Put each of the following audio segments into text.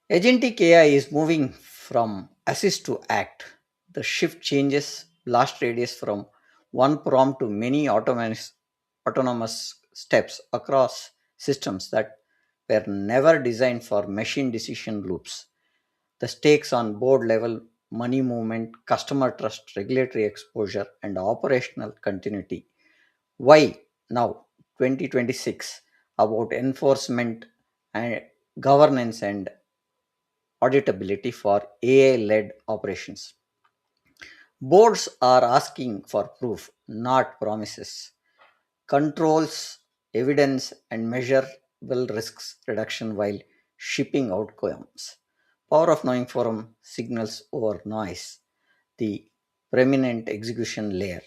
Agentic AI is moving from assist to act. The shift changes blast radius from one prompt to many autonomous steps across systems that were never designed for machine decision loops. The stakes on board level, money movement, customer trust, regulatory exposure, and operational continuity. Why now, 2026, about enforcement and governance and auditability for AI led operations. Boards are asking for proof, not promises. Controls, evidence, and measurable risks reduction while shipping outcomes. Power of Knowing Forum signals over noise, the preeminent execution layer.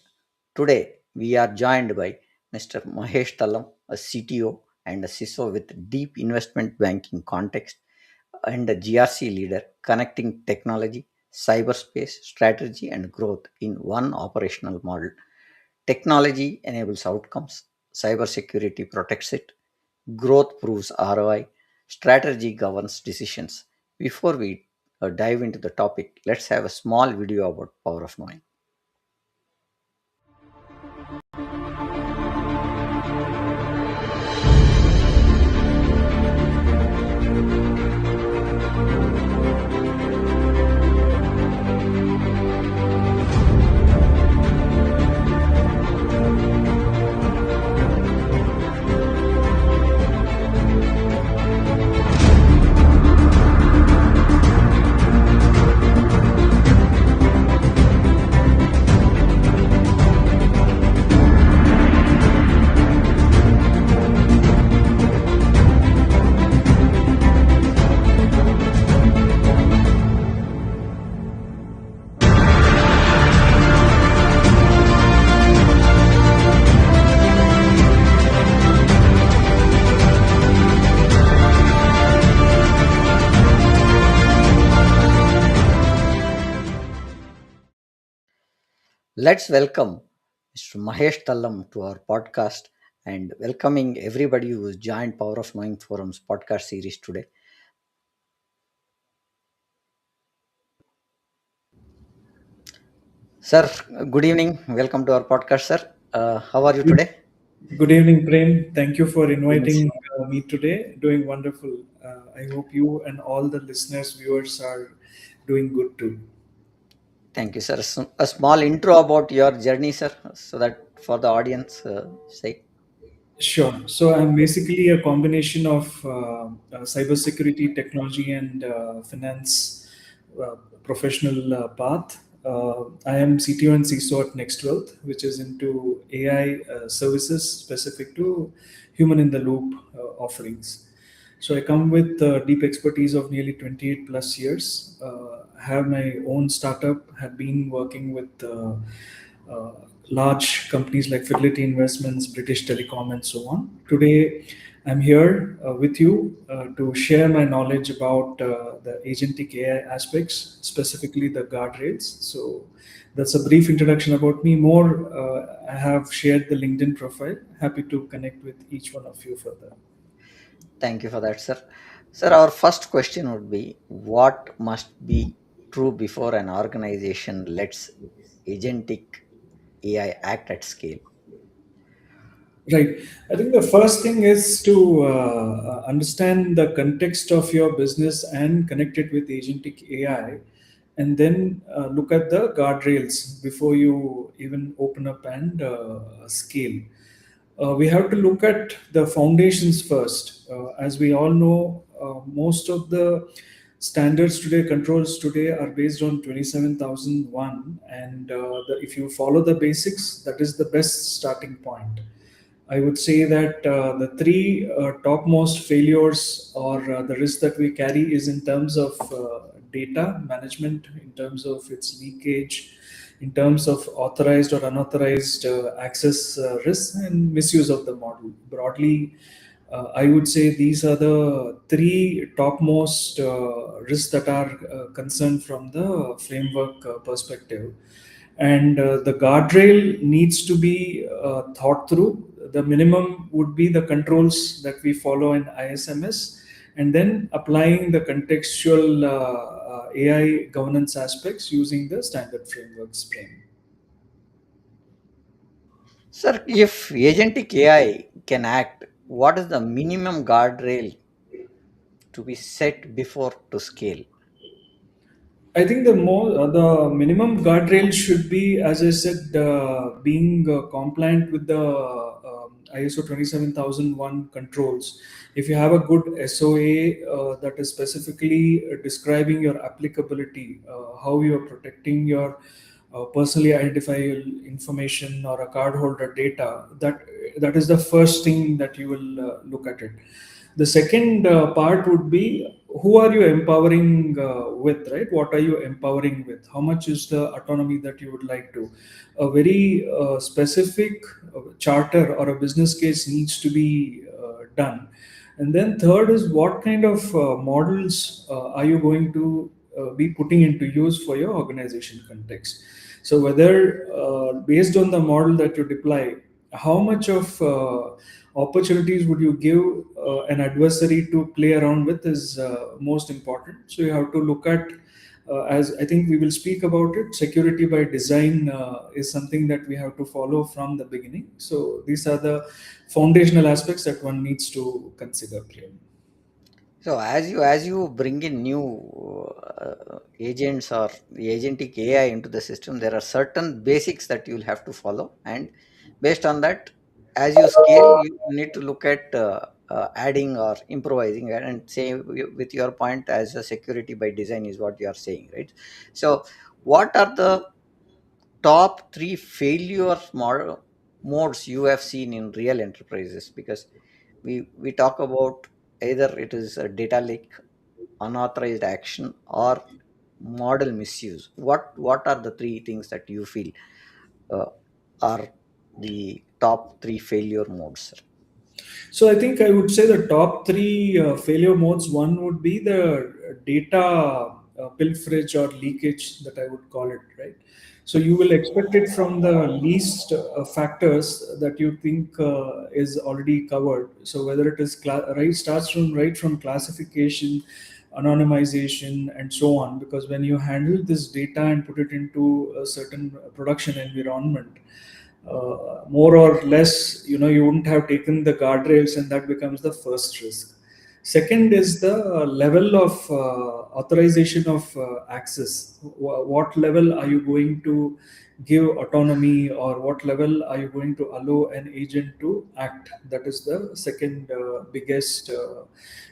Today, we are joined by Mr. Mahesh Tallam, a CTO and a CISO with deep investment banking context and a GRC leader connecting technology, cyberspace, strategy, and growth in one operational model. Technology enables outcomes, cybersecurity protects it, growth proves ROI, strategy governs decisions. Before we dive into the topic, let's have a small video about Power of Knowing. Let's welcome Mr. Mahesh Tallam to our podcast and welcoming everybody who's joined Power of Knowing Forum's podcast series today. Sir, good evening. Welcome to our podcast, sir. How are you today? Good evening, Prem. Thank you for Good evening, sir. inviting me today. Doing wonderful. I hope you and all the listeners, viewers are doing good too. Thank you, sir. A small intro about your journey, sir, so that for the audience sake. Sure. So I'm basically a combination of cybersecurity, technology, and finance professional path. I am CTO and CISO at NextWealth, which is into AI services specific to human in the loop offerings. So I come with deep expertise of nearly 28 plus years. Have my own startup. Have been working with uh, large companies like Fidelity Investments, British Telecom, and so on. Today, I'm here with you to share my knowledge about the agentic AI aspects, specifically the guardrails. So that's a brief introduction about me. More, I have shared the LinkedIn profile. Happy to connect with each one of you further. Thank you for that, sir. Sir, our first question would be what must be true before an organization lets agentic AI act at scale? Right. I think the first thing is to understand the context of your business and connect it with agentic AI, and then look at the guardrails before you even open up and scale. We have to look at the foundations first. As we all know, most of the standards today, controls today, are based on 27001, and if you follow the basics, that is the best starting point. I would say that the three topmost failures or the risk that we carry is in terms of data management, in terms of its leakage, in terms of authorized or unauthorized access risks, and misuse of the model. Broadly, I would say these are the three topmost risks that are concerned from the framework perspective. And the guardrail needs to be thought through. The minimum would be the controls that we follow in ISMS, and then applying the contextual AI governance aspects using the standard frameworks frame. Sir, if agentic AI can act, what is the minimum guardrail to be set before to scale? I think the minimum guardrail should be, as I said, being compliant with the ISO 27001 controls. If you have a good SOA that is specifically describing your applicability, how you are protecting your personally identifiable information or a cardholder data, that is the first thing that you will look at it. The second part would be, who are you empowering with, right? What are you empowering with? How much is the autonomy that you would like to? A very specific charter or a business case needs to be done. And then third is, what kind of models are you going to be putting into use for your organization context? So whether based on the model that you deploy, how much of opportunities would you give an adversary to play around with is most important. So you have to look at, as I think we will speak about it, security by design is something that we have to follow from the beginning. So these are the foundational aspects that one needs to consider clearly. So as you bring in new agents or the agentic AI into the system, there are certain basics that you'll have to follow, and based on that, as you scale, you need to look at adding or improvising. And say with your point, as a security by design is what you are saying, right? So, what are the top three failure modes you have seen in real enterprises? Because we talk about either it is a data leak, unauthorized action, or model misuse. What are the three things that you feel uh, are the top three failure modes, sir? So I think I would say the top three failure modes. One would be the data pilferage or leakage, that I would call it, right? So you will expect it from the least factors that you think is already covered. So whether it is right, starts from right from classification, anonymization, and so on. Because when you handle this data and put it into a certain production environment, more or less, you wouldn't have taken the guardrails, and that becomes the first risk. Second is the level of authorization of access. What level are you going to give autonomy, or what level are you going to allow an agent to act? That is the second biggest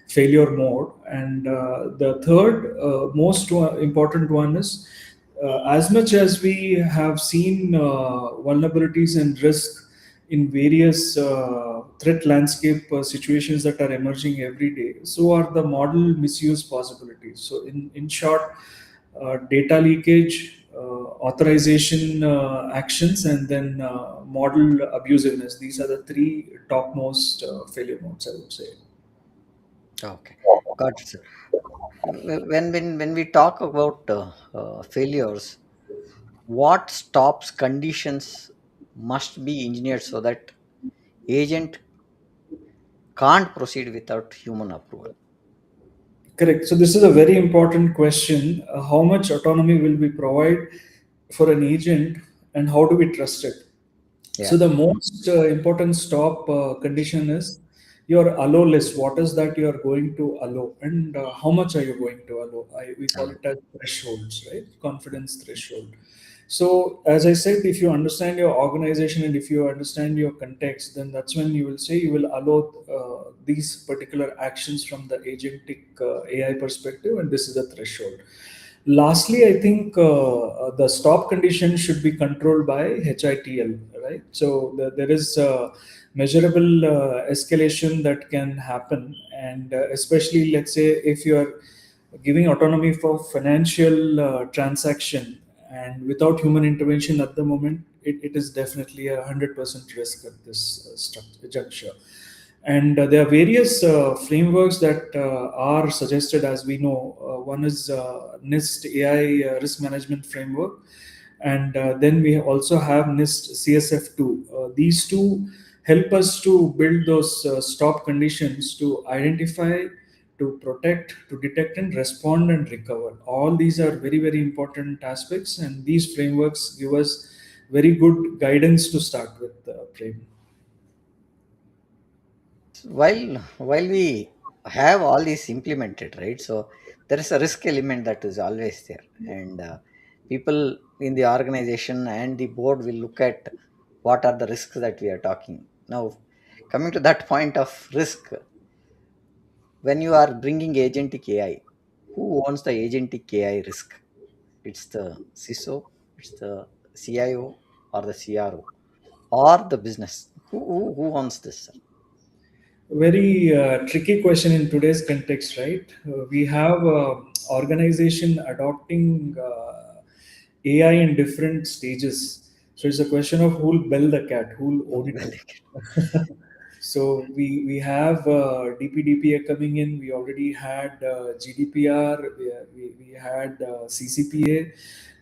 failure mode. And the third most important one is, as much as we have seen vulnerabilities and risk in various threat landscape situations that are emerging every day, so are the model misuse possibilities. So, in short, data leakage, authorization actions, and then model abusiveness. These are the three topmost failure modes, I would say. Okay, got it, sir. When we talk about failures, what stops conditions must be engineered so that agent can't proceed without human approval? Correct. So this is a very important question. How much autonomy will we provide for an agent, and how do we trust it? Yeah. So the most important stop condition is your allow list. What is that you are going to allow, and how much are you going to allow? We call Hello. it as thresholds, right? Confidence threshold. So as I said, if you understand your organization and if you understand your context, then that's when you will say you will allow these particular actions from the agentic AI perspective, and this is a threshold. Lastly, I think the stop condition should be controlled by HITL, right? So there is measurable escalation that can happen, and especially, let's say, if you are giving autonomy for financial transaction and without human intervention at the moment, it is definitely 100% risk at this juncture. And there are various frameworks that are suggested, as we know. One is NIST AI risk management framework, and then we also have NIST CSF2. These two help us to build those stop conditions to identify to protect, to detect and respond and recover. All these are very, very important aspects, and these frameworks give us very good guidance to start with, Prem. While we have all these implemented, right, so there is a risk element that is always there, and people in the organization and the board will look at what are the risks that we are talking now. Coming to that point of risk, when you are bringing agentic AI, who owns the agentic AI risk? It's the CISO, it's the CIO, or the CRO, or the business? Who owns this, sir? Very tricky question in today's context, right? We have organization adopting AI in different stages. So it's a question of who'll bell the cat, who'll own it. So we have DPDPA coming in. We already had GDPR. We had CCPA.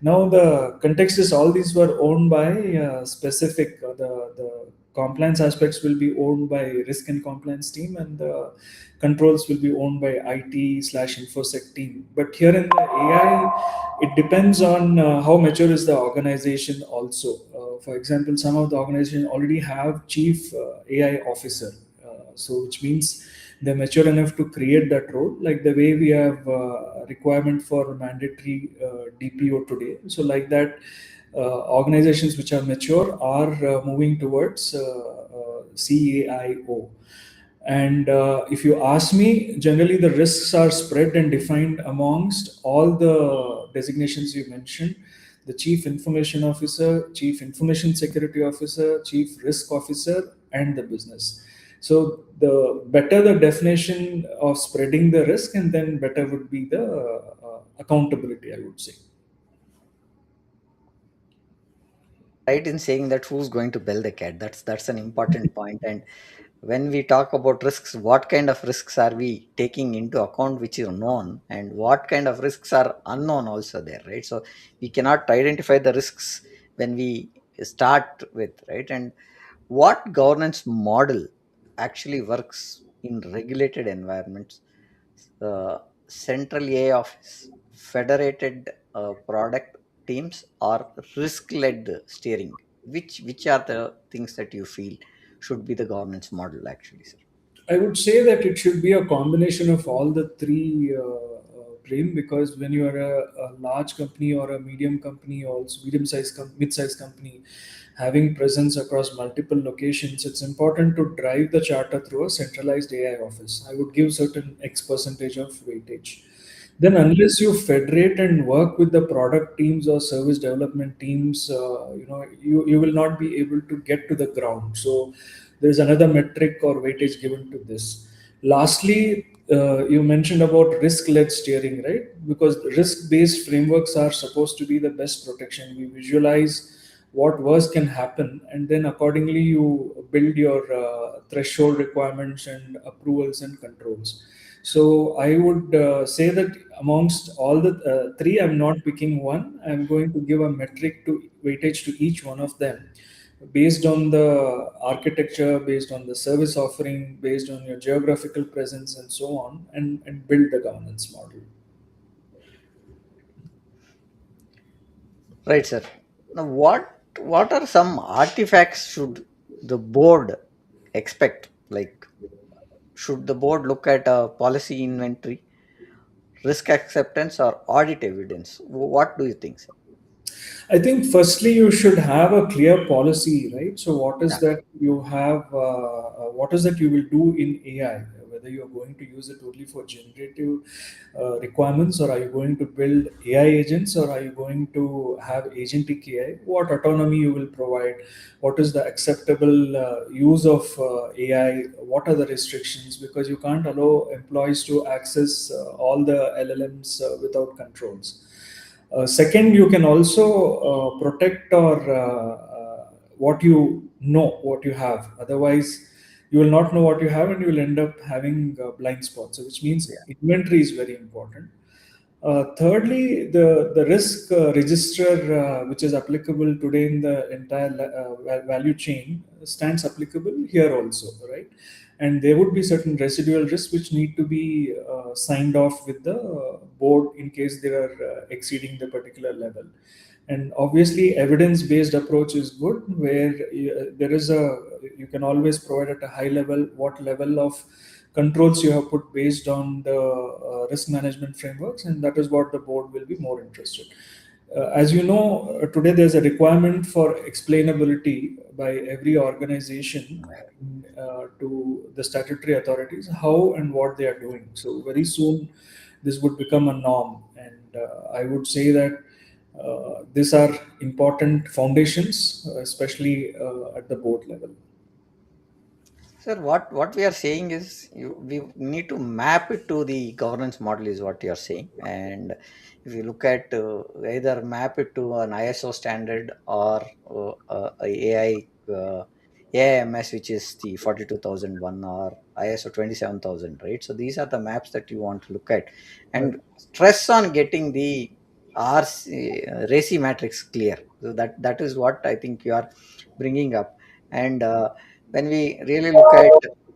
Now the context is all these were owned by specific the compliance aspects will be owned by risk and compliance team, and the controls will be owned by IT/infosec team. But here in the AI, it depends on how mature is the organization also. For example, some of the organization already have chief AI officer, so which means they're mature enough to create that role, like the way we have requirement for mandatory DPO today. So like that, organizations which are mature are moving towards CAIO. And if you ask me, generally the risks are spread and defined amongst all the designations you mentioned: the chief information officer, chief information security officer, chief risk officer, and the business. So the better the definition of spreading the risk, and then better would be the accountability, I would say. Right in saying that who's going to bell the cat, that's an important point. And when we talk about risks, what kind of risks are we taking into account which is known, and what kind of risks are unknown also there, right? So we cannot identify the risks when we start with, right? And what governance model actually works in regulated environments? Central AI office, federated product teams, or risk-led steering? Which are the things that you feel should be the governance model actually, sir? I would say that it should be a combination of all the three, Prem, because when you are a large company or a medium company, or also medium-sized, mid-sized company, having presence across multiple locations, it's important to drive the charter through a centralized AI office. I would give certain X percentage of weightage. Then, unless you federate and work with the product teams or service development teams, you will not be able to get to the ground. So there's another metric or weightage given to this. Lastly, you mentioned about risk-led steering, right? Because risk-based frameworks are supposed to be the best protection. We visualize what worse can happen, and then accordingly you build your threshold requirements and approvals and controls. So I would say that amongst all the three, I'm not picking one. I'm going to give a metric to weightage to each one of them, based on the architecture, based on the service offering, based on your geographical presence, and so on, and build the governance model. Right, sir. Now, what are some artifacts should the board expect? Like, should the board look at a policy inventory, risk acceptance, or audit evidence? What do you think, sir? I think firstly you should have a clear policy, right? So what is Yeah. that you have? What is that you will do in AI? Whether you are going to use it only for generative requirements, or are you going to build AI agents, or are you going to have agentic AI? What autonomy you will provide? What is the acceptable use of AI? What are the restrictions? Because you can't allow employees to access all the LLMs without controls. Second, you can also protect or what you know, what you have. Otherwise, you will not know what you have, and you will end up having blind spots. So, which means Yeah. inventory is very important. Thirdly, the risk register, which is applicable today in the entire value chain, stands applicable here also, right? And there would be certain residual risks which need to be signed off with the board in case they are exceeding the particular level. And obviously, evidence-based approach is good, where there is a you can always provide at a high level what level of controls you have put based on the risk management frameworks, and that is what the board will be more interested. As you know, today there's a requirement for explainability by every organization to the statutory authorities how and what they are doing. So very soon, this would become a norm, and I would say that these are important foundations, especially at the board level. Sir, what we are saying is we need to map it to the governance model is what you are saying. And if you look at either map it to an ISO standard or a AI AIMS, which is the 42001 or ISO 27000, right? So these are the maps that you want to look at Right. and stress on getting the RACI matrix clear. So that is what I think you are bringing up. And when we really look at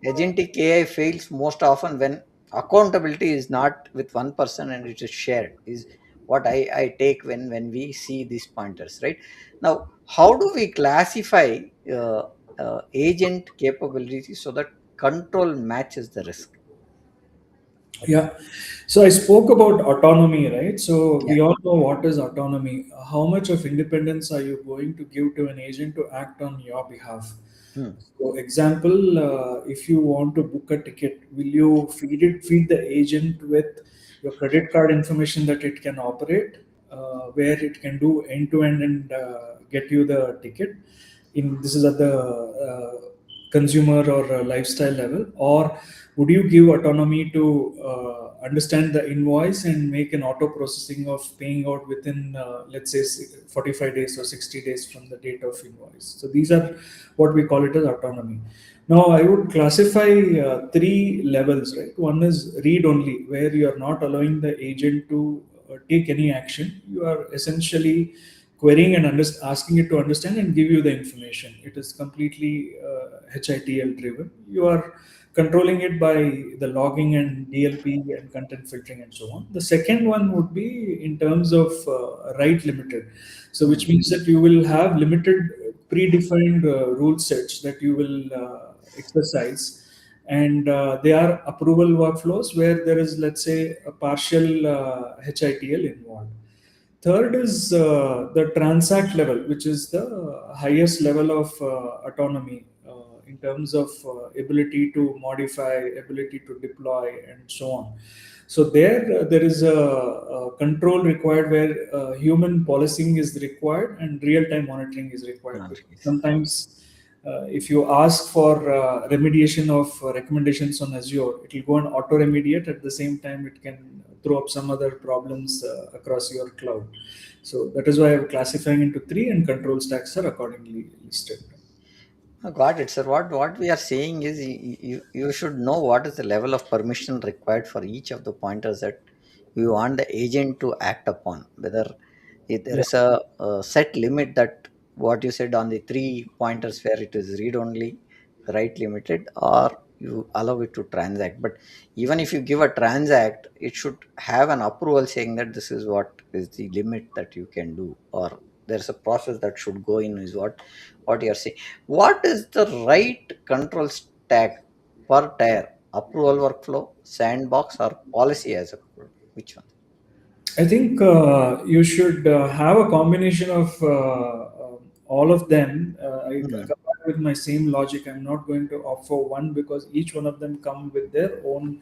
agentic AI fails most often when accountability is not with one person and it is shared is what I take when we see these pointers, right? Now, how do we classify agent capabilities so that control matches the risk? Yeah. So I spoke about autonomy, right? So Yeah. we all know what is autonomy. How much of independence are you going to give to an agent to act on your behalf? Hmm. So, example, if you want to book a ticket, will you feed the agent with your credit card information that it can operate, where it can do end to end and get you the ticket? In this is at the consumer or lifestyle level, or would you give autonomy to understand the invoice and make an auto processing of paying out within let's say 45 days or 60 days from the date of invoice? So these are what we call it as autonomy. Now I would classify three levels, right? One is read only, where you are not allowing the agent to take any action. You are essentially querying and asking it to understand and give you the information. It is completely HITL driven. You are controlling it by the logging and DLP and content filtering and so on. The second one would be in terms of right limited. So, Hmm. which means that you will have limited predefined rule sets that you will exercise, and they are approval workflows where there is, let's say, a partial HITL involved. Third is the transact level, which is the highest level of autonomy in terms of ability to modify, ability to deploy, and so on. So there is a control required where human policing is required and real-time monitoring is required. Ah, Because yes. sometimes if you ask for remediation of recommendations on Azure, it will go and auto remediate. At the same time, it can throw up some other problems across your cloud. So that is why I'm classifying into three, and control stacks are accordingly listed. Got it, sir. What we are saying is you should know what is the level of permission required for each of the pointers that you want the agent to act upon. Whether there Yeah. is a set limit that what you said on the three pointers where it is read only, write limited, or you allow it to transact. But even if you give a transact, it should have an approval saying that this is what is the limit that you can do, or there's a process that should go in, is what you are saying. What is the right control stack per tier? Approval workflow, sandbox, or policy as a code? Which one? I think you should have a combination of all of them. I Hmm. come back with my same logic. I'm not going to opt for one because each one of them come with their own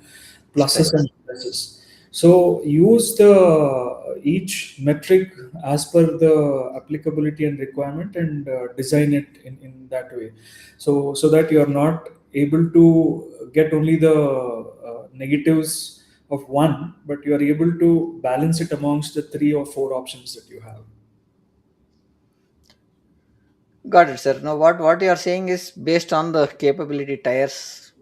pluses Strengths. and minuses. So use the each metric as per the applicability and requirement, and design it in that way. So that you are not able to get only the negatives of one, but you are able to balance it amongst the three or four options that you have. Got it, sir. Now, what you are saying is based on the capability tiers.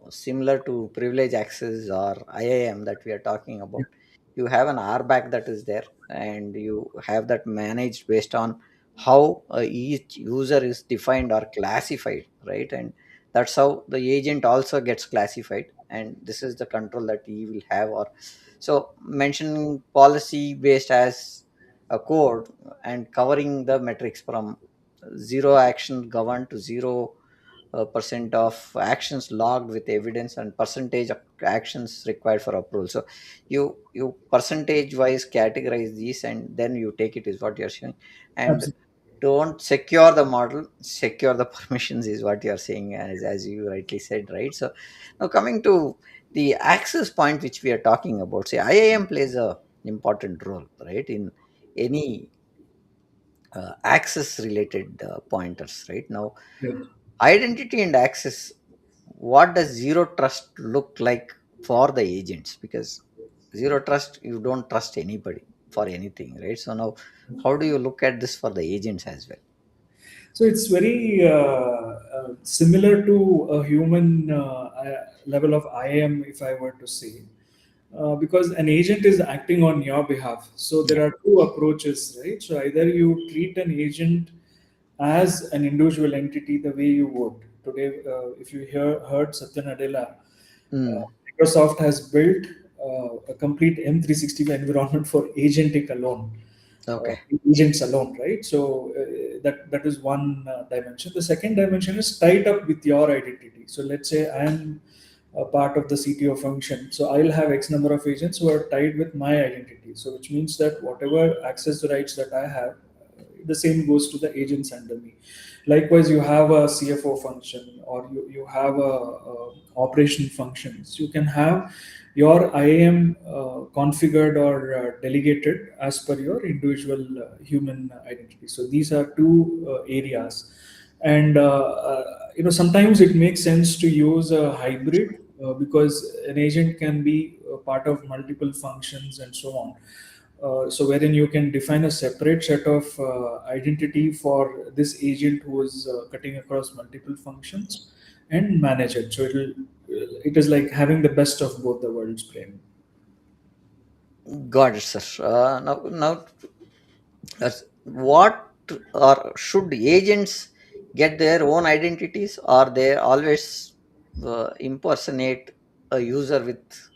similar to privilege access or IAM that we are talking Yeah, about. You have an RBAC that is there, and you have that managed based on how each user is defined or classified, right? And that's how the agent also gets classified, and this is the control that he will have. Or so mentioning policy based as a code and covering the metrics from zero action governed to zero percent of actions logged with evidence and percentage of actions required for approval. So you percentage wise categorize these and then you take it is what you're saying. And absolutely. don't secure the model, secure the permissions is what you're saying, as you rightly said, right? So now coming to the access point which we are talking about, say IAM plays a important role, right, in any access related pointers. Right now, Right. identity and access, what does zero trust look like for the agents? Because zero trust, you don't trust anybody for anything, right? So now how do you look at this for the agents as well? So it's very similar to a human level of IAM, if I were to say, because an agent is acting on your behalf. So Yeah. there are two approaches, right? So either you treat an agent as an individual entity the way you would today. If you heard Satya Nadella, Mm, Microsoft has built a complete M365 environment for agentic alone, uh, okay. agents alone, right? So that is one dimension. The second dimension is tied up with your identity. So let's say I am a part of the CTO function. So I'll have X number of agents who are tied with my identity. So which means that whatever access rights that I have, the same goes to the agents under me. Likewise, you have a CFO function, or you have operation functions. You can have your IAM configured or delegated as per your individual human identity. So these are two areas, and sometimes it makes sense to use a hybrid because an agent can be a part of multiple functions and so on. So wherein you can define a separate set of identity for this agent who is cutting across multiple functions and manage it. So it is like having the best of both the worlds, Prem. Got it, sir. Now what, or should agents get their own identities, or they always impersonate a user with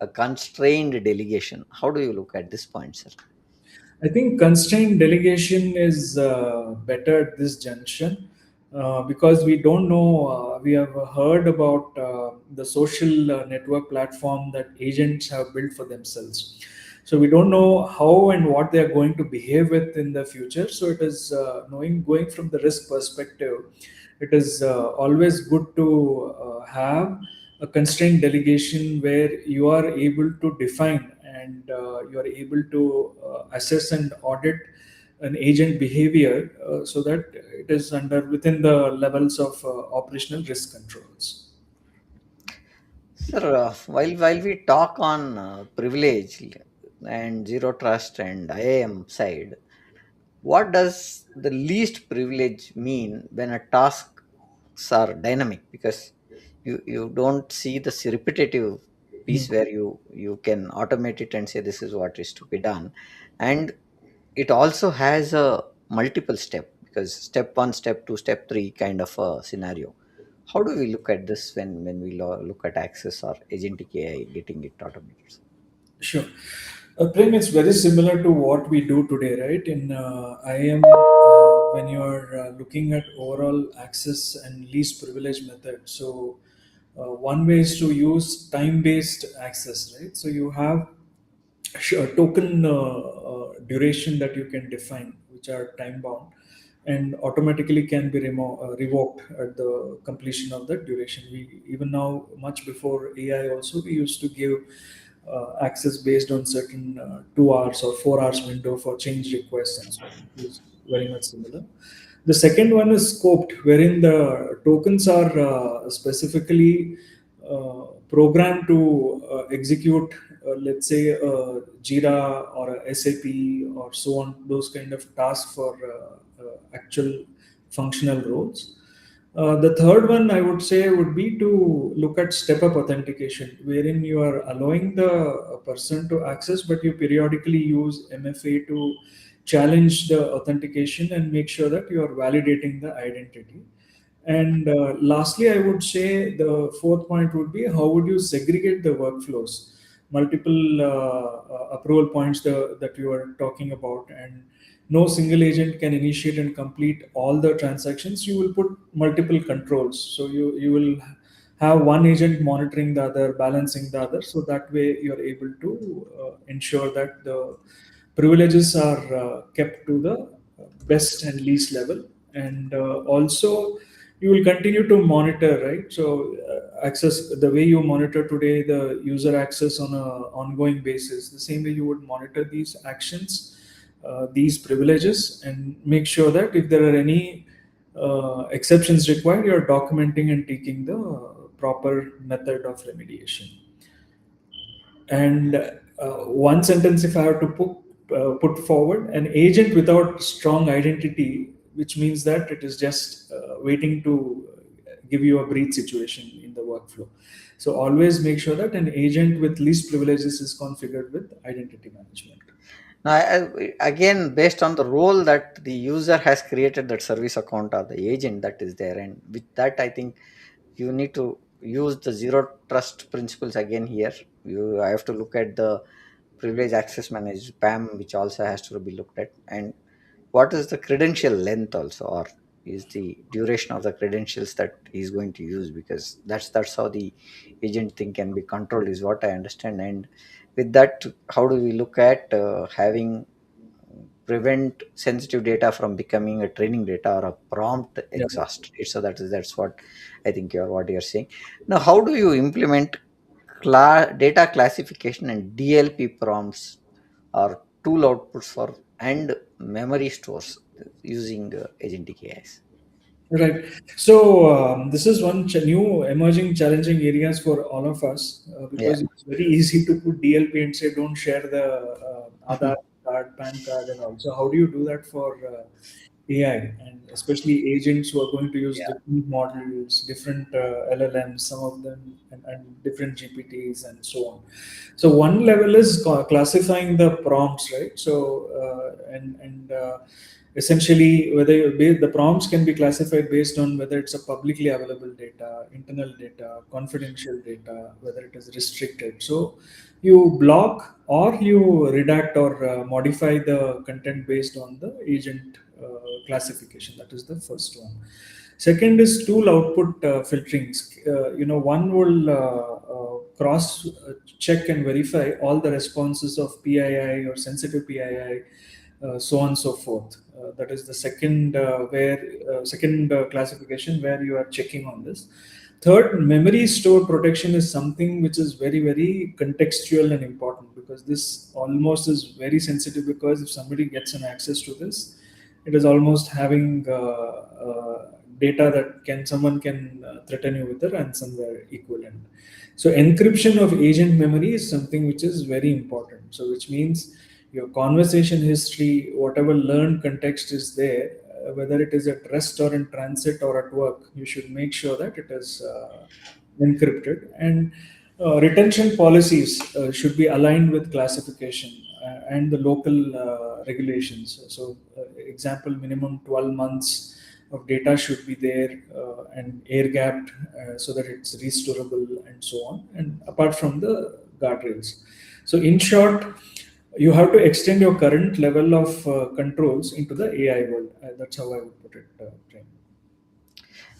a constrained delegation? How do you look at this point, sir? I think constrained delegation is better at this junction because we don't know. We have heard about the social network platform that agents have built for themselves. So we don't know how and what they are going to behave with in the future. So it is knowing going from the risk perspective. It is always good to have a constrained delegation where you are able to define and you are able to assess and audit an agent behavior so that it is under within the levels of operational risk controls. Sir, while we talk on privilege and zero trust and IAM side, what does the least privilege mean when a tasks are dynamic? Because you don't see this repetitive Hmm. piece where you can automate it and say this is what is to be done, and it also has a multiple step, because step one, step two, step three kind of a scenario. How do we look at this when we look at access or agentic AI getting it automated? Sure. Prem, it's very similar to what we do today, right? In IAM, when you are looking at overall access and least privilege method. So, one way is to use time based access, right? So, you have a token duration that you can define, which are time bound and automatically can be revoked at the completion of that duration. We even now, much before AI, also we used to give access based on certain 2 hours or 4 hours window for change requests and so on. It is very much similar. The second one is scoped, wherein the tokens are specifically programmed to execute, let's say, Jira or a SAP or so on, those kind of tasks for actual functional roles. The third one I would say would be to look at step up authentication, wherein you are allowing the person to access, but you periodically use MFA to challenge the authentication and make sure that you are validating the identity. And lastly, I would say the fourth point would be how would you segregate the workflows? Multiple approval points that you are talking about, and no single agent can initiate and complete all the transactions. You will put multiple controls. So you will have one agent monitoring the other, balancing the other. So that way you're able to ensure that the privileges are kept to the best and least level. And also you will continue to monitor, right? So access, the way you monitor today the user access on a ongoing basis, the same way you would monitor these actions, these privileges, and make sure that if there are any exceptions required, you're documenting and taking the proper method of remediation. And one sentence, if I have to put forward, an agent without strong identity, which means that it is just waiting to give you a breach situation in the workflow. So always make sure that an agent with least privileges is configured with identity management. Now, again, based on the role that the user has created, that service account or the agent that is there, and with that, I think you need to use the zero trust principles again here. You have to look at the privilege access managed PAM, which also has to be looked at, and what is the credential length also, or is the duration of the credentials that he's going to use, because that's how the agent thing can be controlled, is what I understand. And with that, how do we look at having prevent sensitive data from becoming a training data or a prompt Yeah. exhaust, right? So that's what I think you're saying. Now, how do you implement data classification and DLP prompts or tool outputs for and memory stores using agentic AIs? Right. So this is one new emerging challenging areas for all of us, Yeah. because it's very easy to put DLP and say don't share the Aadhaar card, PAN card, and all. So how do you do that for AI, and especially agents who are going to use Yeah. different models, different LLMs, some of them, and different GPTs and so on. So one level is classifying the prompts, right? So and essentially whether the prompts can be classified based on whether it's a publicly available data, internal data, confidential data, whether it is restricted. So you block or you redact or modify the content based on the agent classification. That is the first one. Second is tool output filtering. One will cross check and verify all the responses of PII or sensitive PII, so on and so forth. That is the second classification where you are checking on this. Third, memory store protection is something which is very, very contextual and important, because this almost is very sensitive, because if somebody gets an access to this, it is almost having data that can someone can threaten you with a ransomware equivalent. So encryption of agent memory is something which is very important. So which means your conversation history, whatever learned context is there, whether it is at rest or in transit or at work, you should make sure that it is encrypted. And retention policies should be aligned with classification and the local regulations. So, example, minimum 12 months of data should be there, and air gapped, so that it's restorable and so on. And apart from the guardrails. So, in short, you have to extend your current level of controls into the AI world. That's how I would put it, Prem.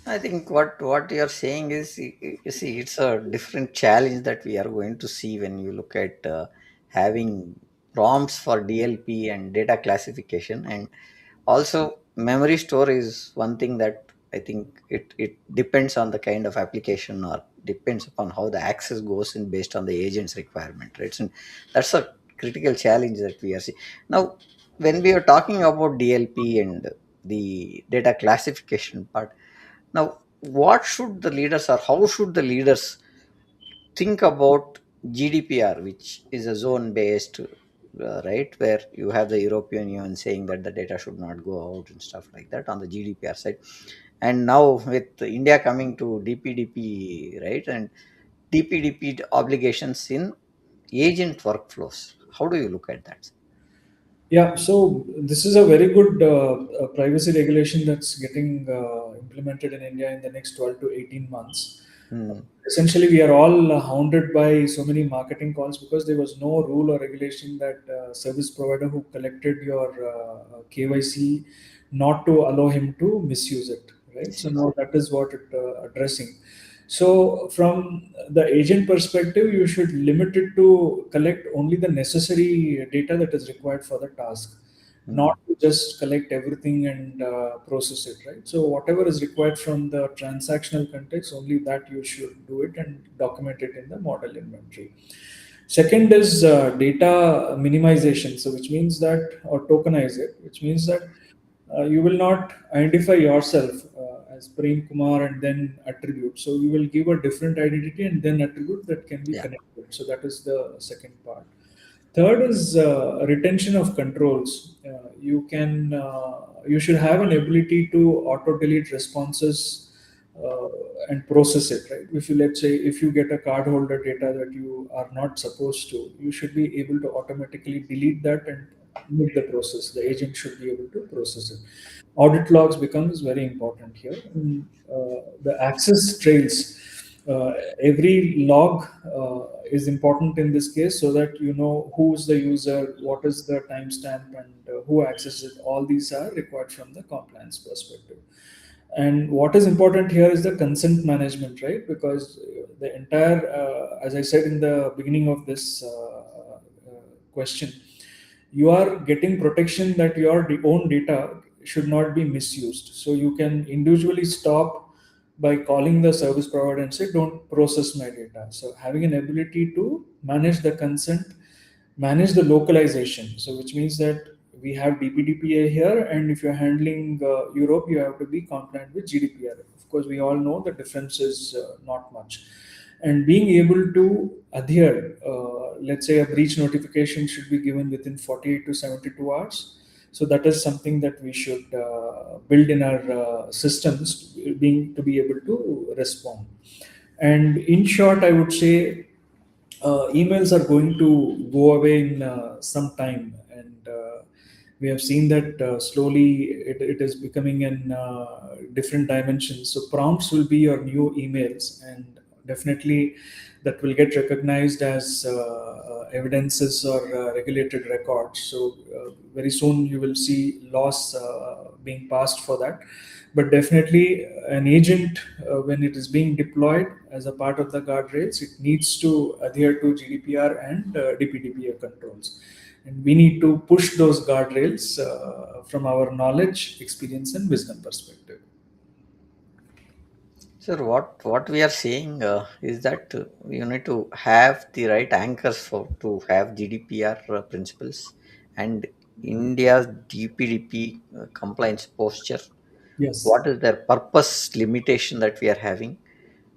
I think what you're saying is, you see, it's a different challenge that we are going to see when you look at having prompts for DLP and data classification. And also, memory store is one thing that I think it depends on the kind of application, or depends upon how the access goes in based on the agent's requirement, right? So that's a critical challenge that we are seeing now. When we are talking about DLP and the data classification part, now, what should the leaders, or how should the leaders think about GDPR, which is a zone based, right, where you have the European Union saying that the data should not go out and stuff like that on the GDPR side. And now with India coming to DPDP, right, and DPDP obligations in agent workflows, how do you look at that? Yeah, so this is a very good privacy regulation that's getting implemented in India in the next 12 to 18 months. Hmm. Essentially, we are all hounded by so many marketing calls because there was no rule or regulation that service provider who collected your KYC not to allow him to misuse it, right? Yes, So yes. now that is what it addressing. So from the agent perspective, you should limit it to collect only the necessary data that is required for the task, Hmm. not to just collect everything and process it, right? So whatever is required from the transactional context, only that you should do it and document it in the model inventory. Second is data minimization, so which means that, or tokenize it, which means that you will not identify yourself as Prem Kumar and then attribute. So you will give a different identity and then attribute that can be Yeah. connected. So that is the second part. Third is retention of controls. You should have an ability to auto delete responses uh, and process it. Right? If you, let's say, if you get a cardholder data that you are not supposed to, you should be able to automatically delete that and make the process. The agent should be able to process it. Audit logs becomes very important here. The access trails, uh, every log is important in this case, so that you know who's the user, what is the timestamp, and who accesses it. All these are required from the compliance perspective. And what is important here is the consent management, right? Because the entire, as I said in the beginning of this question, you are getting protection that your own data should not be misused. So you can individually stop by calling the service provider and say, don't process my data. So having an ability to manage the consent, manage the localization. So which means that we have DPDPA here, and if you're handling Europe, you have to be compliant with GDPR. Of course, we all know the difference is not much. And being able to adhere, let's say a breach notification should be given within 48 to 72 hours. So that is something that we should build in our systems, being to be able to respond. And in short, I would say emails are going to go away in some time, and we have seen that slowly it is becoming in different dimensions. So prompts will be your new emails, and definitely that will get recognized as evidences or regulated records. So very soon you will see laws being passed for that. But definitely, an agent, when it is being deployed as a part of the guardrails, it needs to adhere to GDPR and DPDPA controls. And we need to push those guardrails from our knowledge, experience, and wisdom perspective. Sir, what we are saying is that you need to have the right anchors for to have GDPR principles and India's DPDP compliance posture. Yes. What is their purpose limitation that we are having?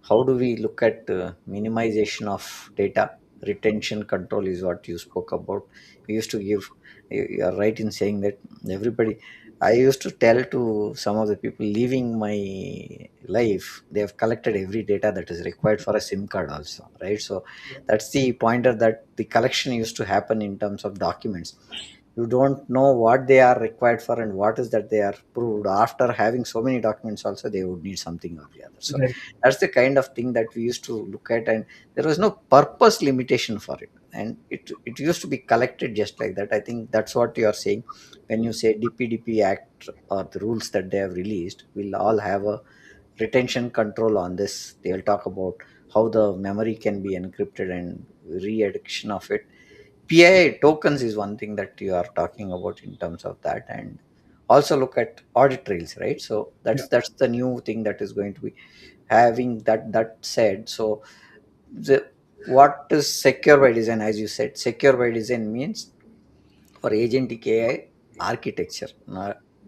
How do we look at minimization of data? Retention control is what you spoke about. We used to give, you are right in saying that everybody, I used to tell to some of the people leaving my life, they have collected every data that is required for a SIM card also, right? So that's the pointer, that the collection used to happen in terms of documents. You don't know what they are required for and what is that they are proved. After having so many documents also, they would need something or the other. So Right. that's the kind of thing that we used to look at, and there was no purpose limitation for it, and it used to be collected just like that. I think that's what you are saying when you say DPDP act or the rules that they have released will all have a retention control on this. They'll talk about how the memory can be encrypted and re-addiction of it. PII tokens is one thing that you are talking about in terms of that, and also look at audit trails, right? So Yeah. that's the new thing that is going to be having that said. So the, what is secure by design? As you said, secure by design means for agentic AI architecture.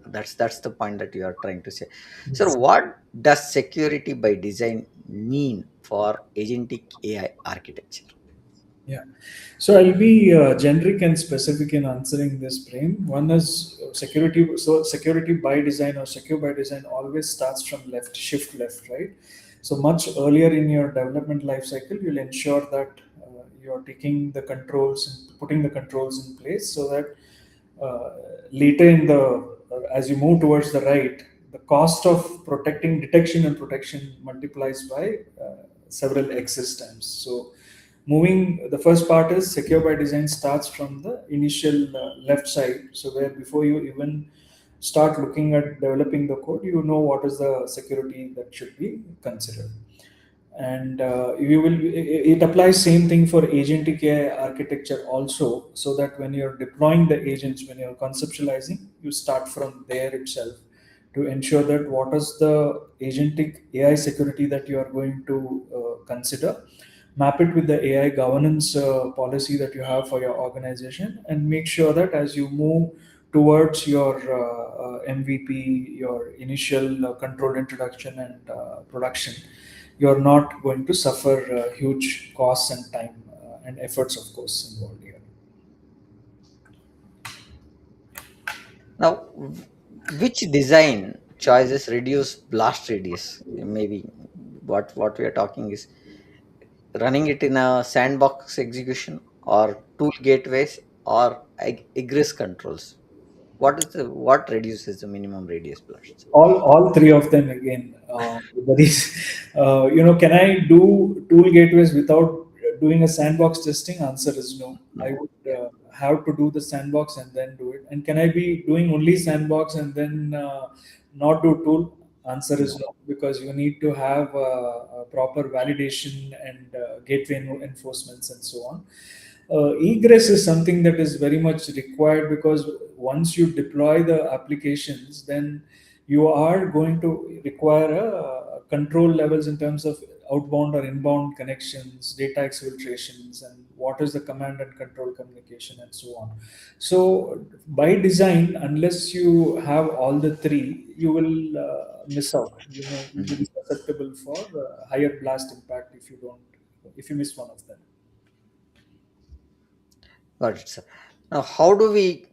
That's the point that you are trying to say. So Yes. what does security by design mean for agentic AI architecture? Yeah. So I'll be generic and specific in answering this, Prem. One is security. So security by design or secure by design always starts from left, shift left, right? So much earlier in your development life cycle, you'll ensure that you're taking the controls and putting the controls in place so that uh, later in the as you move towards the right, the cost of protecting detection and protection multiplies by several excess times. So moving the first part is secure by design starts from the initial left side, so where before you even start looking at developing the code, you know what is the security that should be considered. And you will it applies same thing for agentic AI architecture also, so that when you're deploying the agents, when you're conceptualizing, you start from there itself to ensure that what is the agentic AI security that you are going to consider, map it with the AI governance policy that you have for your organization, and make sure that as you move towards your MVP, your initial controlled introduction and production, you're not going to suffer huge costs and time and efforts, of course, involved here. Now, which design choices reduce blast radius? Maybe what we are talking is running it in a sandbox execution or tool gateways or egress controls. What reduces the minimum radius blasts? All three of them again. That is, can I do tool gateways without doing a sandbox testing? Answer is no. I No. would Yeah. have to do the sandbox and then do it. And can I be doing only sandbox and then not do tool? Answer is No. no, because you need to have a proper validation and gateway enforcements and so on. Egress is something that is very much required, because once you deploy the applications, then you are going to require control levels in terms of outbound or inbound connections, data exfiltrations, and what is the command and control communication, and so on. So, by design, unless you have all the three, you will miss out. You will Mm. be susceptible for higher blast impact if you miss one of them. Got it, sir. Now, how do we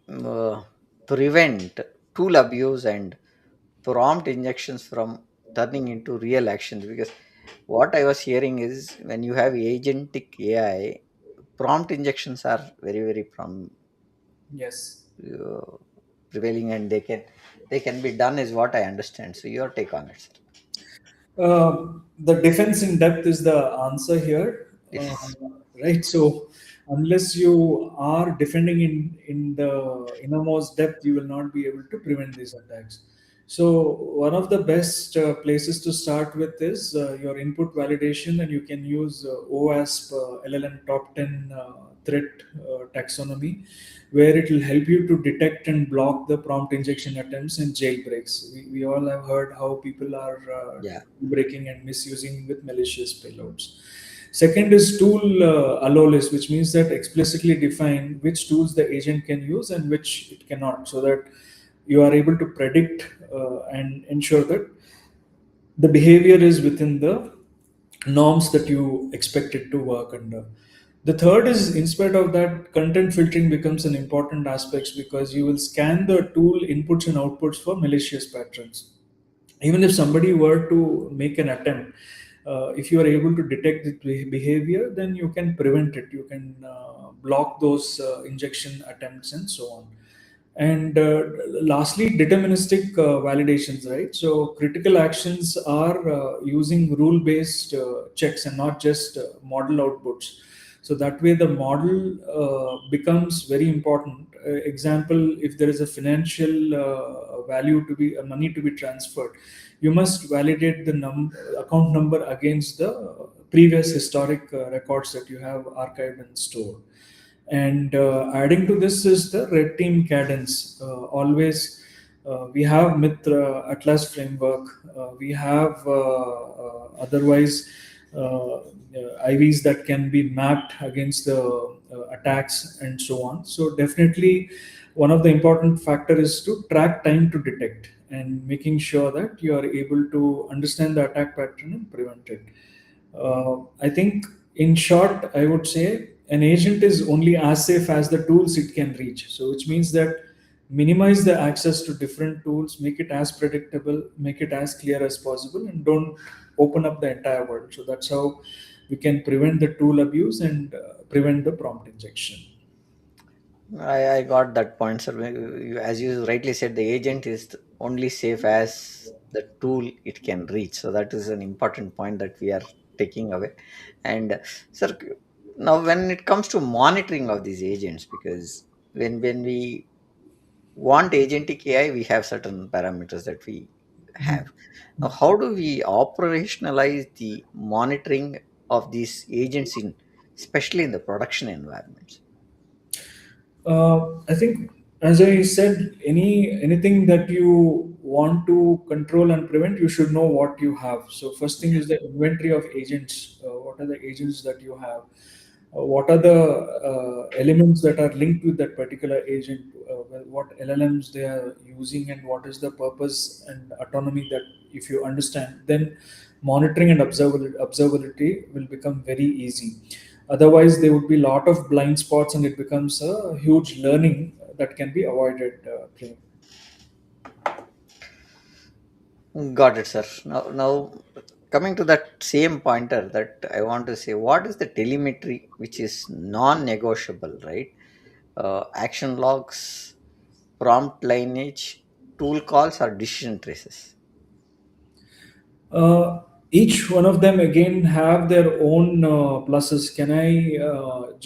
prevent tool abuse and prompt injections from turning into real actions? Because what I was hearing is when you have agentic AI, prompt injections are very, very Yes. uh, prevailing, and they can be done, is what I understand. So your take on it, sir? The defense in depth is the answer here, Yes. right? So, unless you are defending in the innermost depth, you will not be able to prevent these attacks. So, one of the best places to start with is your input validation, and you can use OWASP LLM Top 10 threat taxonomy, where it will help you to detect and block the prompt injection attempts and jailbreaks. We all have heard how people are Yeah. breaking and misusing with malicious payloads. Second is tool allow list, which means that explicitly define which tools the agent can use and which it cannot, so that you are able to predict and ensure that the behavior is within the norms that you expect it to work under. The third is, in spite of that, content filtering becomes an important aspect, because you will scan the tool inputs and outputs for malicious patterns. Even if somebody were to make an attempt, if you are able to detect the behavior, then you can prevent it. You can block those injection attempts and so on. And lastly, deterministic validations, right? So critical actions are using rule based checks and not just model outputs. So that way the model becomes very important. Example, if there is a financial value to be money to be transferred, you must validate the account number against the previous historic records that you have archived and stored. And adding to this is the red team cadence. Always, we have Mitra Atlas framework. We have otherwise IVs that can be mapped against the attacks and so on. So definitely, one of the important factor is to track time to detect and making sure that you are able to understand the attack pattern and prevent it. I think, in short, I would say an agent is only as safe as the tools it can reach. So, which means that minimize the access to different tools, make it as predictable, make it as clear as possible, and don't open up the entire world. So, that's how we can prevent the tool abuse and prevent the prompt injection. I got that point, sir. As you rightly said, the agent is only safe as the tool it can reach. So that is an important point that we are taking away. And sir, now when it comes to monitoring of these agents, because when we want agentic AI, we have certain parameters that we have. Now, how do we operationalize the monitoring of these agents in, especially in the production environments? I think, as I said, anything that you want to control and prevent, you should know what you have. So, first thing is the inventory of agents. What are the agents that you have? What are the elements that are linked with that particular agent? What LLMs they are using, and what is the purpose and autonomy that, if you understand, then monitoring and observability will become very easy. Otherwise, there would be a lot of blind spots, and it becomes a huge learning that can be avoided. Prem. Got it, sir. Now coming to that same pointer, that I want to say, what is the telemetry which is non-negotiable, right? Action logs, prompt lineage, tool calls, or decision traces. Uh, each one of them again have their own pluses. Can I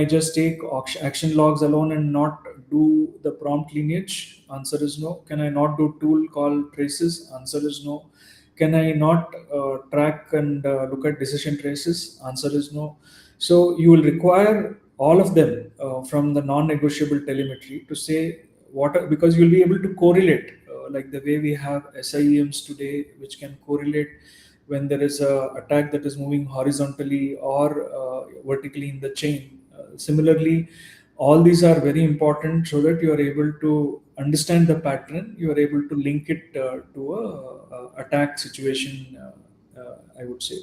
just take action logs alone and not do the prompt lineage? Answer is no. Can I not do tool call traces? Answer is no. Can I not track and look at decision traces? Answer is no. So you will require all of them from the non-negotiable telemetry to say because you'll be able to correlate, like the way we have SIEMs today, which can correlate when there is a attack that is moving horizontally or vertically in the chain. Similarly, all these are very important so that you are able to understand the pattern. You are able to link it to a attack situation. I would say.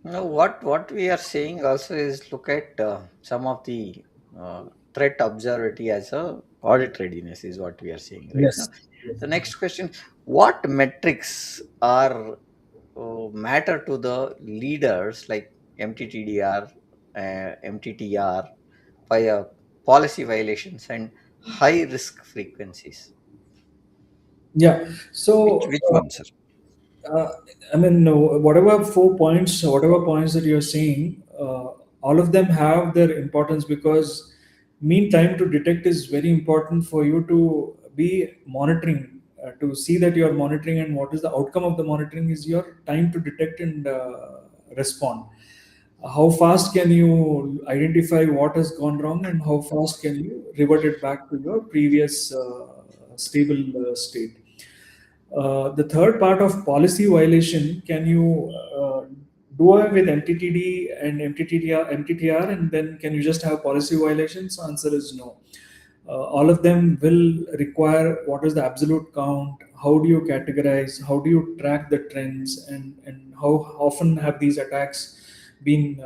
Now, what we are saying also is look at some of the threat observability as a audit readiness is what we are saying right now. Yes. The next question: what metrics are matter to the leaders like MTTDR, MTTR, via policy violations and high risk frequencies? Yeah. Which So, which ones, sir? uh, I mean, whatever 4 points, whatever points that you're saying, all of them have their importance because mean time to detect is very important for you to be monitoring, to see that you are monitoring, and what is the outcome of the monitoring is your time to detect and respond. How fast can you identify what has gone wrong, and how fast can you revert it back to your previous stable state? The third part of policy violation, can you do away with MTTD and MTTR, and then can you just have policy violations? Answer is no. All of them will require what is the absolute count, how do you categorize, how do you track the trends, and how often have these attacks been,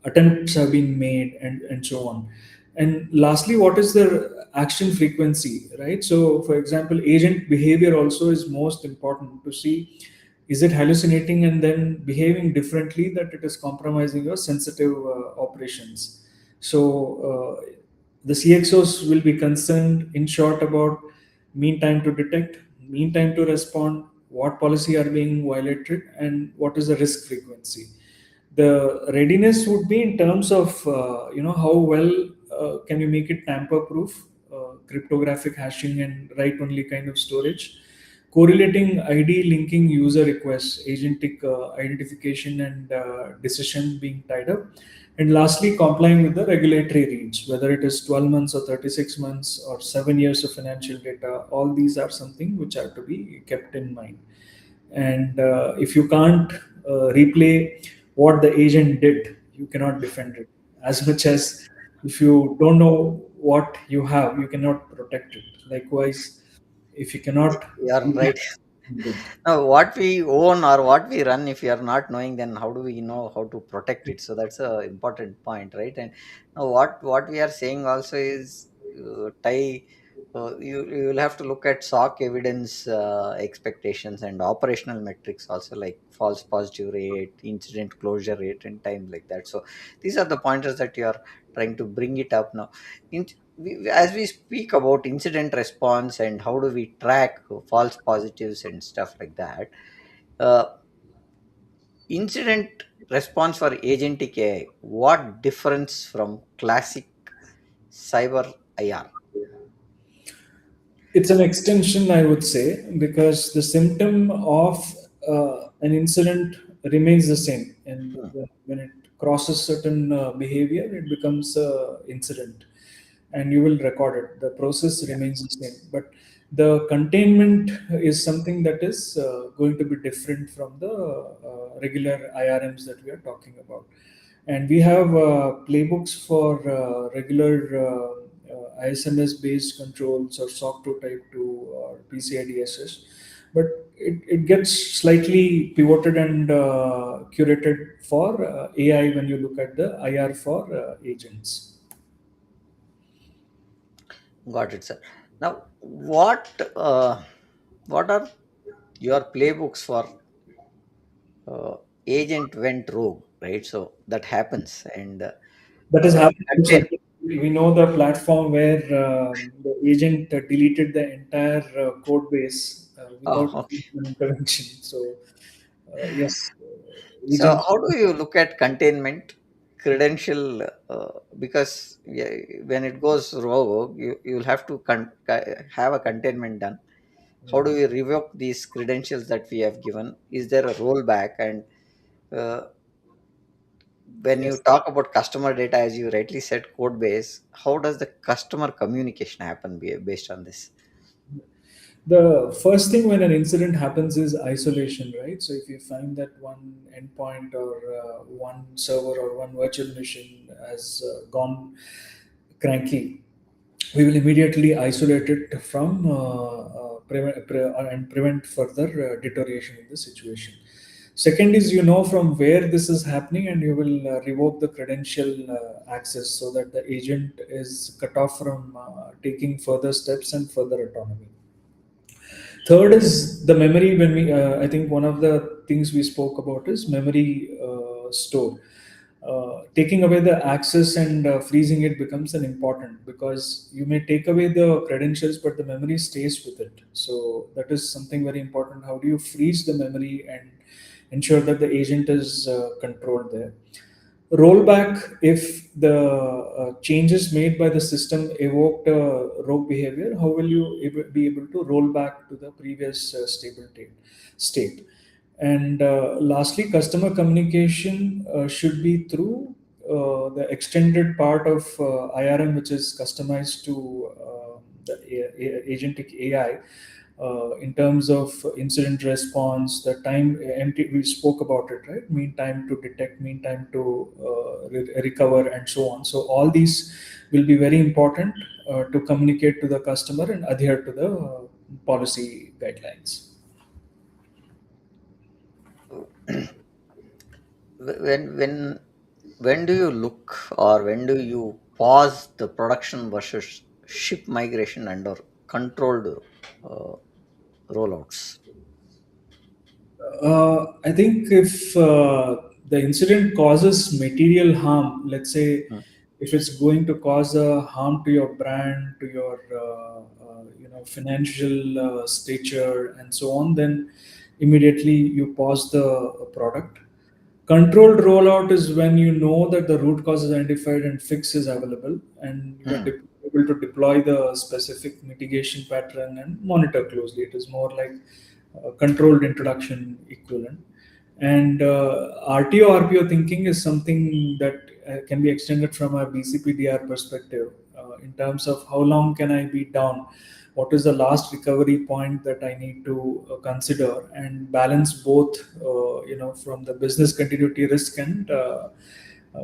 attempts have been made, and so on. And lastly, what is the action frequency, right? So, for example, agent behavior also is most important to see, is it hallucinating and then behaving differently that it is compromising your sensitive operations. So, the CXOs will be concerned, in short, about mean time to detect, mean time to respond, what policy are being violated, and what is the risk frequency. The readiness would be in terms of how well can you make it tamper proof, cryptographic hashing and write only kind of storage, correlating ID linking user requests, agentic identification and decision being tied up, and lastly complying with the regulatory reach, whether it is 12 months or 36 months or 7 years of financial data. All these are something which are to be kept in mind. And if you can't replay what the agent did, you cannot defend it. As much as if you don't know what you have, you cannot protect it. Likewise, if you cannot You are replay, right. Good. Now, what we own or what we run, if we are not knowing, then how do we know how to protect it? So that's a important point, right? And now what we are saying also is tie. You will have to look at SOC evidence expectations and operational metrics also, like false positive rate, incident closure rate, and time like that. So these are the pointers that you are trying to bring it up now. As we speak about incident response and how do we track false positives and stuff like that, uh, incident response for agentic AI, what difference from classic cyber IR? It's an extension, I would say, because the symptom of an incident remains the same, and Hmm. when it crosses certain behavior, it becomes a incident, and you will record it. The process Yeah, remains the same, but the containment is something that is going to be different from the regular IRMs that we are talking about. And we have playbooks for regular ISMS based controls or SOC 2 type 2 or PCI DSS, but it gets slightly pivoted and curated for AI when you look at the IR for agents. got it, sir. Now, what are your playbooks for uh, agent went rogue, right? So that happens, and That has happened to contain. certain. We know the platform where the agent deleted the entire code base without Oh, human intervention. So, yes, so, agent. how do you look at containment credential? Because yeah, when it goes rogue, you'll have to have a containment done. How do we revoke these credentials that we have given? Is there a rollback? And uh, when you Yes. talk about customer data, as you rightly said, code base, how does the customer communication happen based on this? The first thing when an incident happens is isolation, right? So if you find that one endpoint or one server or one virtual machine has gone cranky, we will immediately isolate it from and prevent further deterioration in the situation. Second is, you know from where this is happening, and you will revoke the credential access so that the agent is cut off from taking further steps and further autonomy. Third is the memory. When we, I think one of the things we spoke about is memory store. Taking away the access and freezing it becomes an important, because you may take away the credentials, but the memory stays with it. So that is something very important. How do you freeze the memory and ensure that the agent is controlled there? Rollback, if the changes made by the system evoked rogue behavior, how will you be able to roll back to the previous stable state? And lastly, customer communication should be through the extended part of IRM, which is customized to the agentic AI, in terms of incident response, the time we spoke about it, right? Mean time to detect, mean time to recover, and so on. So all these will be very important to communicate to the customer and adhere to the policy guidelines. When do you look, or when do you pause the production versus ship migration under controlled uh, rollouts? I think if the incident causes material harm, let's say Hmm. if it's going to cause a harm to your brand, to your financial stature, and so on, then immediately you pause the product. Controlled rollout is when you know that the root cause is identified and fix is available, and you are Hmm. able to deploy the specific mitigation pattern and monitor closely. It is more like controlled introduction equivalent. And RTO RPO thinking is something that can be extended from a BCPDR perspective, in terms of how long can I be down, what is the last recovery point that I need to consider, and balance both, from the business continuity risk and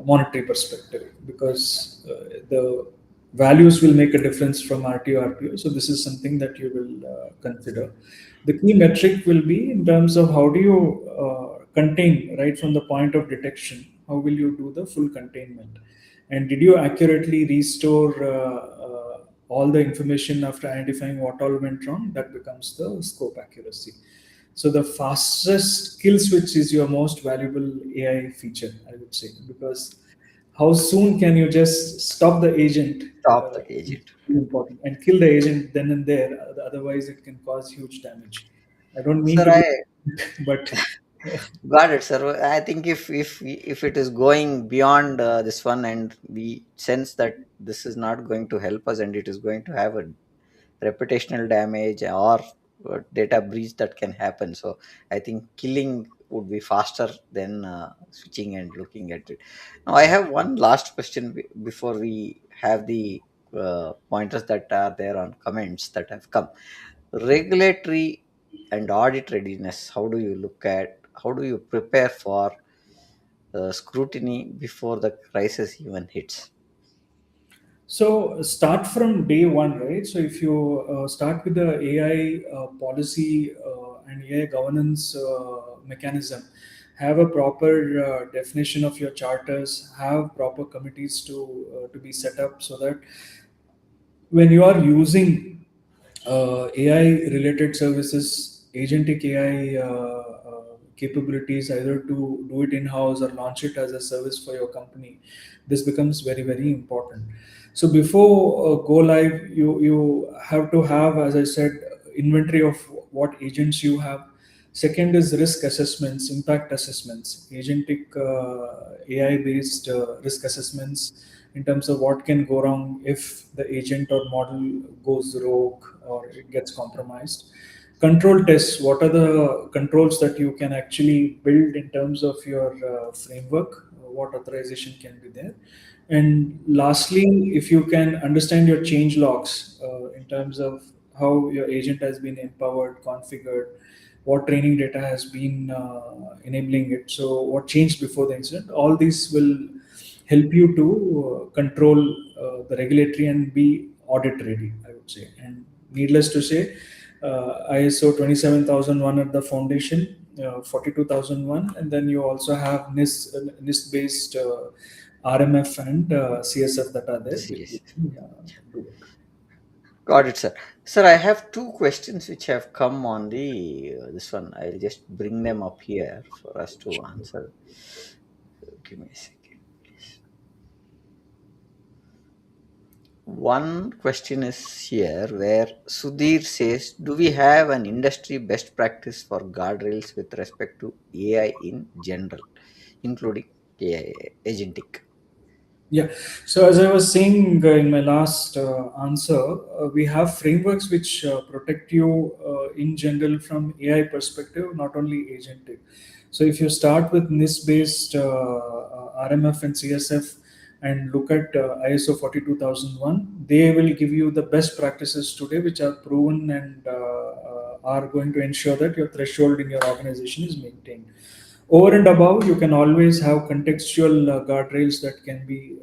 monetary perspective, because the values will make a difference from RTO RPO. So this is something that you will consider. The key metric will be in terms of how do you contain right from the point of detection. How will you do the full containment? And did you accurately restore all the information after identifying what all went wrong? That becomes the scope accuracy. So the fastest kill switch is your most valuable AI feature, I would say, because how soon can you just stop the agent Stop the agent. is important and kill the agent then and there. Otherwise, it can cause huge damage. I don't mean Sir, to be, I but got it, sir. I think if it is going beyond this one, and we sense that this is not going to help us, and it is going to have a reputational damage or data breach that can happen. So I think killing would be faster than switching and looking at it. Now I have one last question before we have the pointers that are there on comments that have come. Regulatory and audit readiness. How do you look at? How do you prepare for scrutiny before the crisis even hits? so start from day one, right? So if you start with the AI policy and AI governance mechanism, have a proper definition of your charters, have proper committees to be set up so that when you are using AI related services, agentic AI capabilities, either to do it in house or launch it as a service for your company, this becomes very, very important. So before go live, you have to have, as I said, inventory of what agents you have. Second is risk assessments, impact assessments, agentic AI based risk assessments in terms of what can go wrong if the agent or model goes rogue or it gets compromised. Control tests, what are the controls that you can actually build in terms of your framework, what authorization can be there. And lastly, if you can understand your change logs in terms of how your agent has been empowered, configured, what training data has been enabling it, so what changed before the incident, all these will help you to control the regulatory and be audit ready, I would say. And needless to say, ISO 27001 at the foundation, 42001, and then you also have NIST based RMF and CSF that are there, which Seriously. do it. Got it, sir. Sir, I have two questions which have come on the this one. I'll just bring them up here for us to answer. Give me a second, please. One question is here where Sudhir says, "Do we have an industry best practice for guardrails with respect to AI in general, including AI agentic?" Yeah. So as I was saying in my last answer, we have frameworks which protect you in general from AI perspective, not only agentic. So if you start with NIST-based RMF and CSF and look at ISO 42001, they will give you the best practices today, which are proven and are going to ensure that your threshold in your organization is maintained. Over and above, you can always have contextual guardrails that can be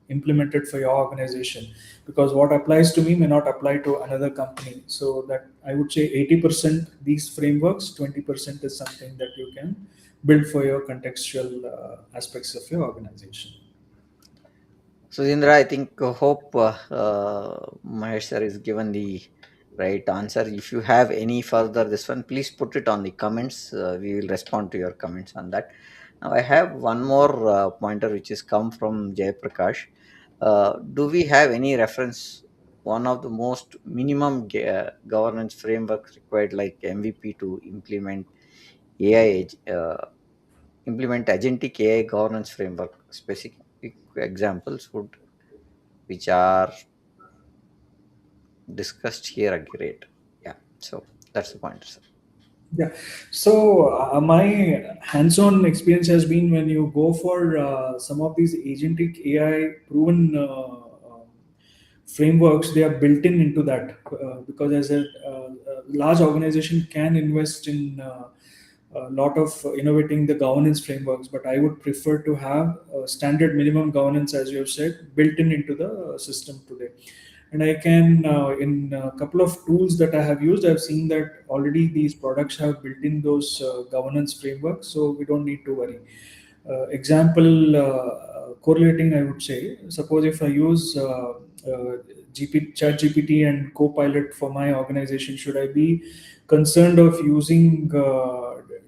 implemented for your organization, because what applies to me may not apply to another company. So that I would say 80% these frameworks, 20% is something that you can build for your contextual aspects of your organization. So, Indra, I think hope Mahesh sir is given the right answer. If you have any further this one, please put it on the comments. We will respond to your comments on that. Now, I have one more pointer which is come from Jay Prakash. Do we have any reference? One of the most minimum governance frameworks required, like MVP, to implement agentic AI governance framework. Specific examples would which are discussed here are great. Yeah, so that's the point, sir. Yeah. So my hands-on experience has been when you go for some of these agentic AI proven frameworks, they are built in into that because as a large organization can invest in a lot of innovating the governance frameworks, but I would prefer to have standard minimum governance, as you have said, built in into the system today. And I can, in a couple of tools that I have used, I've seen that already these products have built in those governance frameworks, so we don't need to worry. Example correlating, I would say, suppose if I use Chat GPT and Copilot for my organization, should I be concerned of using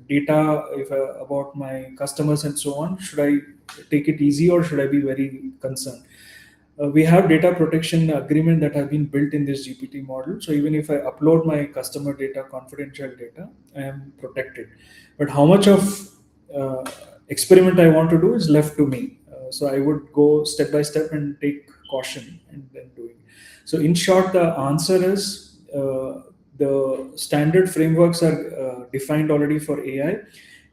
data if about my customers and so on? Should I take it easy or should I be very concerned? We have data protection agreement that have been built in this GPT model. So even if I upload my customer data, confidential data, I am protected. But how much of uh, experiment I want to do is left to me. So I would go step by step and take caution and then do it. So in short, the answer is the standard frameworks are defined already for AI.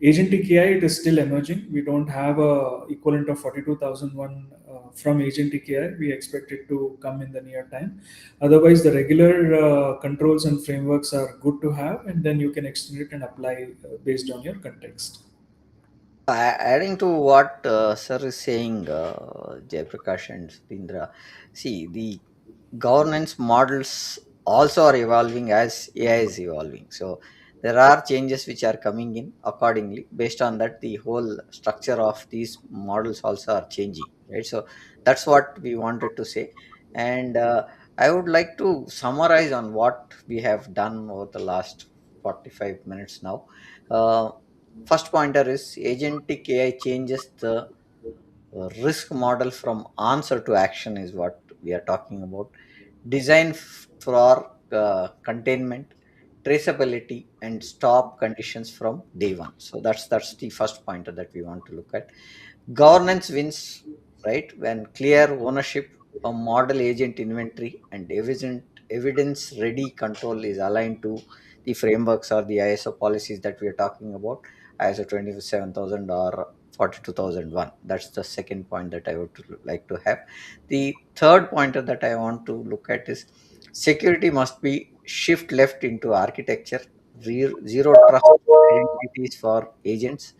Agentic AI, it is still emerging. We don't have a equivalent of 42,001 from Agentic AI. We expect it to come in the near time. Otherwise, the regular controls and frameworks are good to have, and then you can extend it and apply based on your context. Adding to what sir is saying, Jayaprakash and Sudhindra, see, the governance models also are evolving as AI is evolving. So there are changes which are coming in accordingly. Based on that, the whole structure of these models also are changing, right? So that's what we wanted to say. And I would like to summarize on what we have done over the last 45 minutes now. Uh, First pointer is agentic AI changes the risk model from answer to action is what we are talking about. Design for containment, traceability, and stop conditions from day one. So that's the first pointer that we want to look at. Governance wins, right? When clear ownership, a model agent inventory, and evidence ready control is aligned to the frameworks or the ISO policies that we are talking about, ISO 27000 or 42001. That's the second point that I would like to have. The third pointer that I want to look at is security must be shift left into architecture, zero trust identities for agents,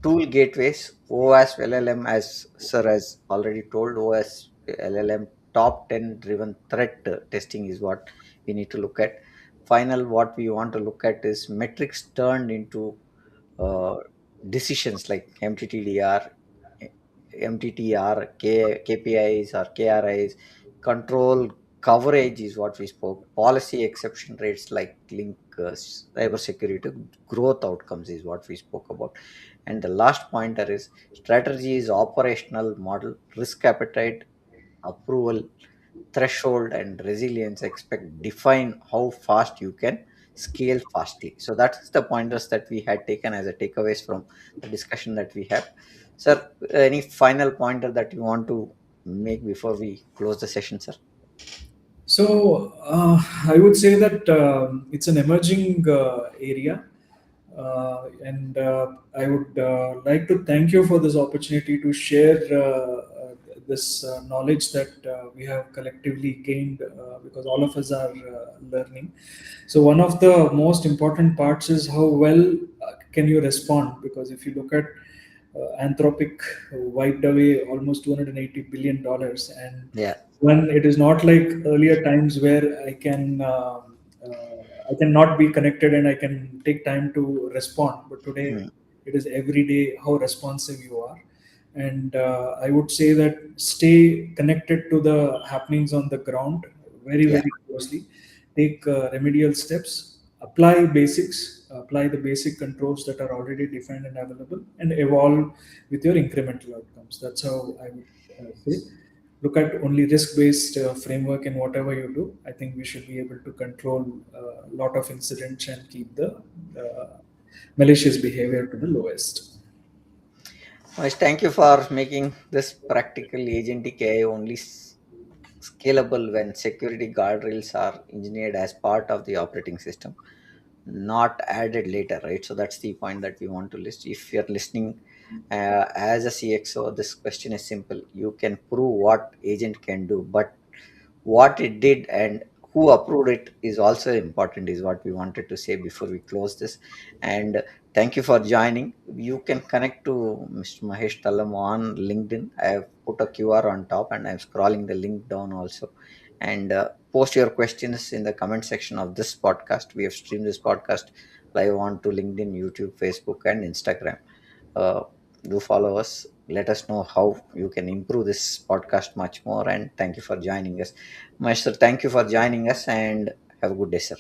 tool gateways, OS LLM, as sir has already told, OS LLM top 10 driven threat testing is what we need to look at. Final, what we want to look at is metrics turned into uh, decisions like MTTDR, KPIs or KRIs, control coverage is what we spoke, policy exception rates like link, cybersecurity, growth outcomes is what we spoke about. And the last pointer is strategy is operational model, risk appetite, approval, threshold, and resilience expect define how fast you can scale fastly. So that's the pointers that we had taken as a takeaways from the discussion that we have. Sir, any final pointer that you want to make before we close the session, sir? So I would say that it's an emerging area, and I would like to thank you for this opportunity to share this knowledge that we have collectively gained because all of us are learning. So one of the most important parts is how well can you respond, because if you look at Anthropic wiped away almost $280 billion, and Yeah. when it is not like earlier times where I can not be connected and I can take time to respond, but today Hmm. it is every day how responsive you are. And I would say that stay connected to the happenings on the ground very, Yeah. very closely. Take remedial steps, apply basics, apply the basic controls that are already defined and available, and evolve with your incremental outcomes. That's how I would say. Look at only risk-based framework in whatever you do. I think we should be able to control a lot of incidents and keep the malicious behavior to the lowest. Well, thank you for making this practical agentic AI only scalable when security guardrails are engineered as part of the operating system, not added later, right? So that's the point that we want to list. If you're listening as a CXO, this question is simple. You can prove what agent can do, but what it did and who approved it is also important, is what we wanted to say before we close this. And thank you for joining. You can connect to Mr. Mahesh Tallam on LinkedIn. I have put a QR on top and I'm scrolling the link down also. And post your questions in the comment section of this podcast. We have streamed this podcast live on to LinkedIn, YouTube, Facebook, and Instagram. uh, do follow us. Let us know how you can improve this podcast much more. And thank you for joining us, Master. Thank you for joining us, and have a good day, sir.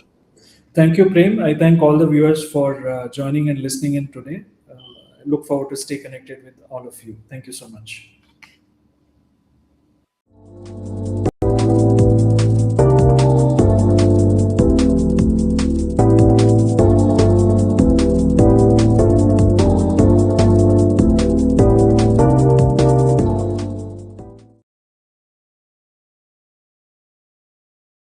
Thank you, Prem. I thank all the viewers for joining and listening in today. I look forward to stay connected with all of you. Thank you so much.